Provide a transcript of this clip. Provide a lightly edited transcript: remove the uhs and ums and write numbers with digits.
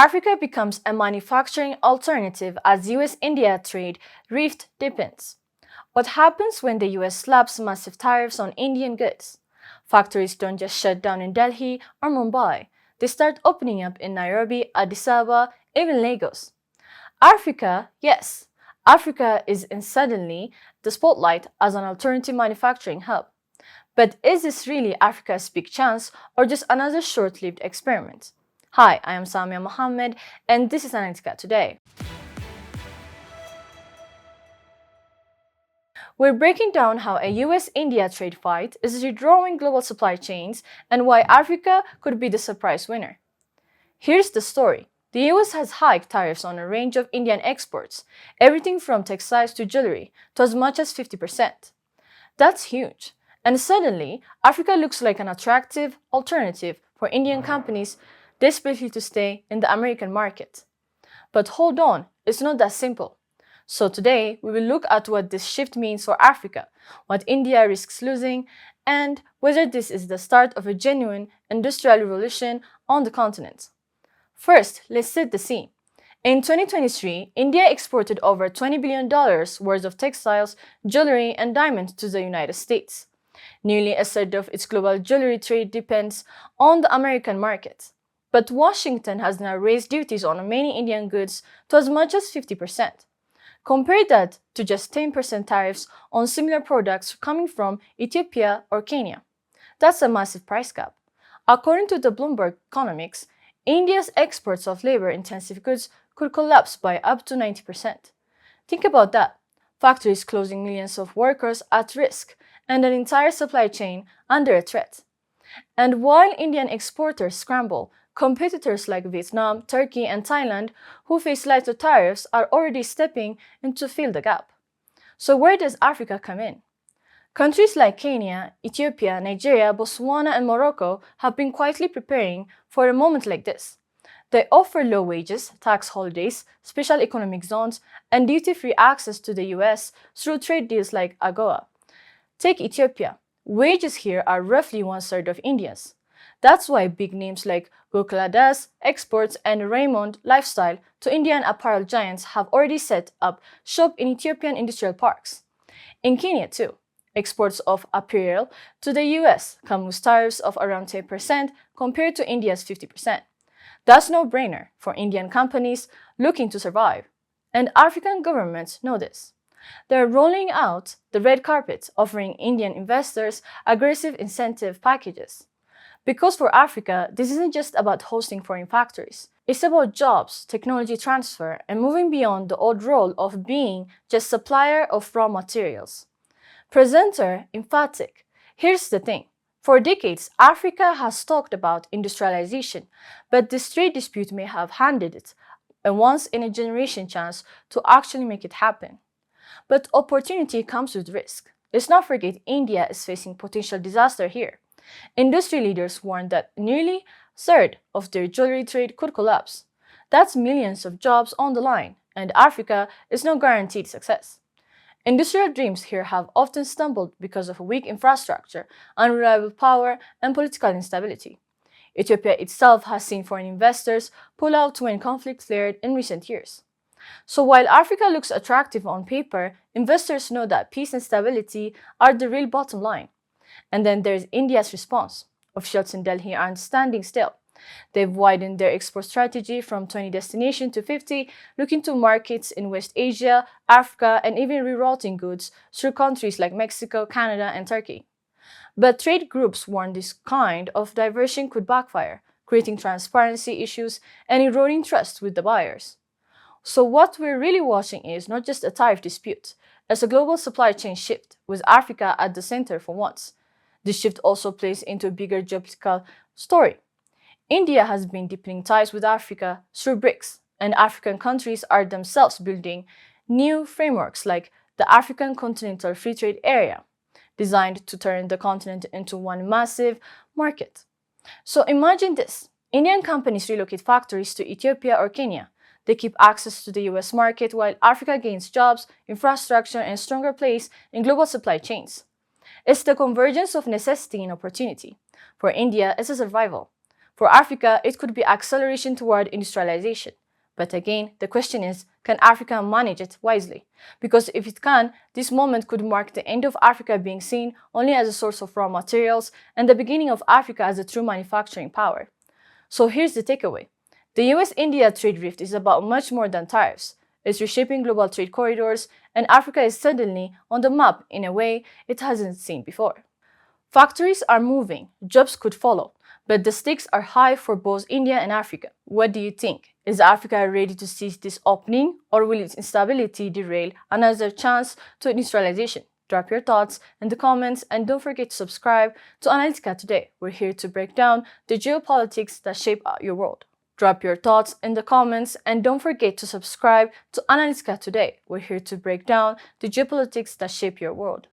Africa becomes a manufacturing alternative as U.S. India trade rift deepens. What happens when the U.S. slaps massive tariffs on Indian goods? Factories don't just shut down in Delhi or Mumbai. They start opening up in Nairobi, Addis Ababa, even Lagos. Africa, yes, Africa is in suddenly the spotlight as an alternative manufacturing hub. But is this really Africa's big chance or just another short-lived experiment? Hi, I am Samia Mohammed and this is Analytica Today. We're breaking down how a US-India trade fight is redrawing global supply chains and why Africa could be the surprise winner. Here's the story. The US has hiked tariffs on a range of Indian exports, everything from textiles to jewelry, to as much as 50%. That's huge. And suddenly, Africa looks like an attractive alternative for Indian companies desperately to stay in the American market. But hold on, it's not that simple. So today, we will look at what this shift means for Africa, what India risks losing, and whether this is the start of a genuine industrial revolution on the continent. First, let's set the scene. In 2023, India exported over $20 billion worth of textiles, jewelry, and diamonds to the United States. Nearly a third of its global jewelry trade depends on the American market. But Washington has now raised duties on many Indian goods to as much as 50%. Compare that to just 10% tariffs on similar products coming from Ethiopia or Kenya. That's a massive price gap. According to the Bloomberg Economics, India's exports of labor-intensive goods could collapse by up to 90%. Think about that. Factories closing, millions of workers at risk, and an entire supply chain under a threat. And while Indian exporters scramble, competitors like Vietnam, Turkey, and Thailand, who face lighter tariffs, are already stepping in to fill the gap. So where does Africa come in? Countries like Kenya, Ethiopia, Nigeria, Botswana, and Morocco have been quietly preparing for a moment like this. They offer low wages, tax holidays, special economic zones, and duty-free access to the US through trade deals like AGOA. Take Ethiopia. Wages here are roughly one-third of India's. That's why big names like Gokulada's, Exports, and Raymond Lifestyle to Indian apparel giants have already set up shop in Ethiopian industrial parks. In Kenya too, exports of apparel to the US come with tariffs of around 10% compared to India's 50%. That's no brainer for Indian companies looking to survive. And African governments know this. They're rolling out the red carpet, offering Indian investors aggressive incentive packages. Because for Africa, this isn't just about hosting foreign factories. It's about jobs, technology transfer, and moving beyond the old role of being just supplier of raw materials. Presenter emphatic. Here's the thing. For decades, Africa has talked about industrialization, but this trade dispute may have handed it a once-in-a-generation chance to actually make it happen. But opportunity comes with risk. Let's not forget India is facing potential disaster here. Industry leaders warn that nearly a third of their jewelry trade could collapse. That's millions of jobs on the line, and Africa is no guaranteed success. Industrial dreams here have often stumbled because of weak infrastructure, unreliable power, and political instability. Ethiopia itself has seen foreign investors pull out when conflict flared in recent years. So while Africa looks attractive on paper, investors know that peace and stability are the real bottom line. And then there's India's response. Officials in Delhi aren't standing still. They've widened their export strategy from 20 destinations to 50, looking to markets in West Asia, Africa, and even rerouting goods through countries like Mexico, Canada, and Turkey. But trade groups warn this kind of diversion could backfire, creating transparency issues and eroding trust with the buyers. So what we're really watching is not just a tariff dispute, it's a global supply chain shift, with Africa at the center for once. This shift also plays into a bigger geopolitical story. India has been deepening ties with Africa through BRICS, and African countries are themselves building new frameworks like the African Continental Free Trade Area, designed to turn the continent into one massive market. So imagine this. Indian companies relocate factories to Ethiopia or Kenya. They keep access to the US market while Africa gains jobs, infrastructure, and stronger place in global supply chains. It's the convergence of necessity and opportunity. For India, it's a survival. For Africa, it could be acceleration toward industrialization. But again, the question is, can Africa manage it wisely? Because if it can, this moment could mark the end of Africa being seen only as a source of raw materials and the beginning of Africa as a true manufacturing power. So here's the takeaway. The US-India trade rift is about much more than tariffs. It's reshaping global trade corridors, and Africa is suddenly on the map in a way it hasn't seen before. Factories are moving, jobs could follow, but the stakes are high for both India and Africa. What do you think? Is Africa ready to seize this opening, or will its instability derail another chance to industrialization? Drop your thoughts in the comments and don't forget to subscribe to Analytica Today. We're here to break down the geopolitics that shape your world. Drop your thoughts in the comments and don't forget to subscribe to Analytica Today. We're here to break down the geopolitics that shape your world.